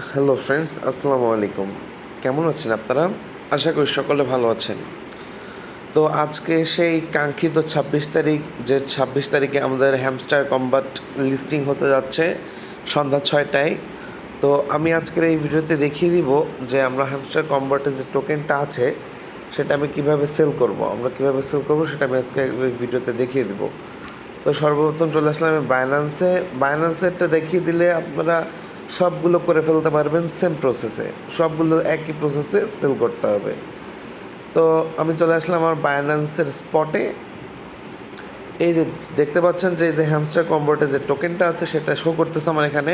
Hello friends, আসসালামু আলাইকুম। কেমন আছেন আপনারা? আশা করি সকলে ভালো আছেন। তো আজকে সেই কাঙ্ক্ষিত ২৬ তারিখ, যে ২৬ তারিখে আমাদের হ্যামস্টার কম্বাট লিস্টিং হতে যাচ্ছে সন্ধ্যা ৬টায়। তো আমি আজকের এই ভিডিওতে দেখিয়ে দিব যে আমরা হ্যামস্টার কম্বাটের যে টোকেনটা আছে সেটা আমি কীভাবে সেল করব। আমরা কীভাবে সেল করব সেটা আমি আজকে এই ভিডিওতে দেখিয়ে দেবো। তো সর্বপ্রথম চলে আসলাম আমি বাইন্যান্সেরটা দেখিয়ে দিলে আপনারা সবগুলো করে ফেলতে পারবেন সেম প্রসেসে, সবগুলো একই প্রসেসে সেল করতে হবে। তো আমি চলে আসলাম আমার বাইন্যান্সের স্পটে। এই যে দেখতে পাচ্ছেন যে এই যে হ্যামস্টার কম্বোটের যে টোকেনটা আছে সেটা শো করতেছে আমার এখানে।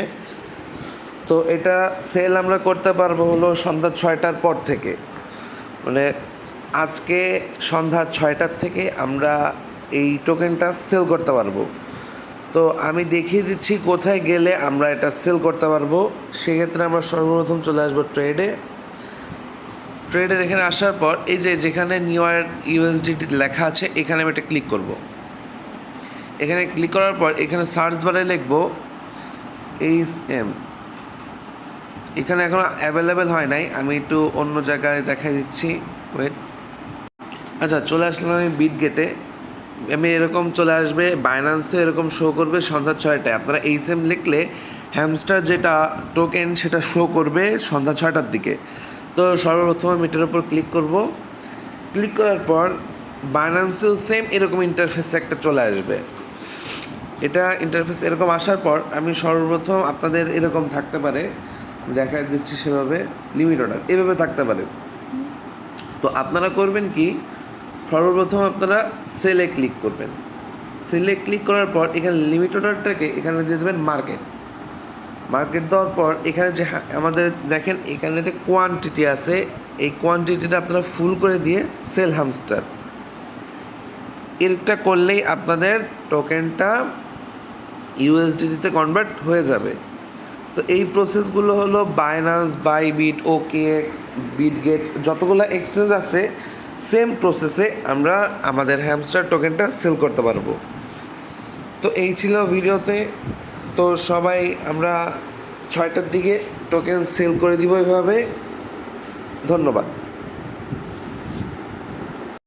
তো এটা সেল আমরা করতে পারবো হলো সন্ধ্যা ৬টার পর থেকে, মানে আজকে সন্ধ্যা ৬টার থেকে আমরা এই টোকেনটা সেল করতে পারবো। তো আমি দেখিয়ে দিচ্ছি কোথায় গেলে আমরা এটা সেল করতে পারবো। সেক্ষেত্রে আমরা সর্বপ্রথম চলে আসবো ট্রেডের এখানে আসার পর এই যে যেখানে নিউ ইউএসডিটি লেখা আছে এখানে আমি এটা ক্লিক করব। এখানে ক্লিক করার পর এখানে সার্চ বারে লিখব HM। এখানে এখনও অ্যাভেলেবেল হয় নাই, আমি একটু অন্য জায়গায় দেখাই দিচ্ছি। ওয়েট, আচ্ছা চলে আসলাম আমি বিটগেটে। আমি এরকম চলে আসবে, বাইন্যান্সে এরকম শো করবে সন্ধ্যা ৬টায়। আপনারা HM লিখলে হ্যামস্টার যেটা টোকেন সেটা শো করবে সন্ধ্যা ৬টার দিকে। তো সর্বপ্রথম আমি এটার উপর ক্লিক করব। ক্লিক করার পর বাইন্যান্সেও সেম এরকম ইন্টারফেস একটা চলে আসবে। এটা ইন্টারফেস এরকম আসার পর আমি সর্বপ্রথম আপনাদের এরকম থাকতে পারে, দেখা দিচ্ছি সেভাবে লিমিট অর্ডার এভাবে থাকতে পারে। তো আপনারা করবেন কি, সর্বপ্রথম আপনারা সেলে ক্লিক করবেন। সেলে ক্লিক করার পর এখানে লিমিট অর্ডারটাকে এখানে দিয়ে দেবেন মার্কেট দেওয়ার পর এখানে যে আমাদের দেখেন এখানে যে কোয়ান্টিটি আছে এই কোয়ান্টিটিটা আপনারা ফুল করে দিয়ে সেল হ্যামস্টার এটা করলেই আপনাদের টোকেনটা ইউএসডিতে কনভার্ট হয়ে যাবে। তো এই প্রসেসগুলো হলো বাইন্যান্স, বাইবিট, OKX, বিটগেট, যতগুলো এক্সচেঞ্জ আছে সেম প্রসেসে আমরা আমাদের হ্যামস্টার টোকেনটা সেল করতে পারবো। তো এই ছিল ভিডিওতে। তো সবাই আমরা ৬টার দিকে টোকেন সেল করে দিব এভাবে। ধন্যবাদ।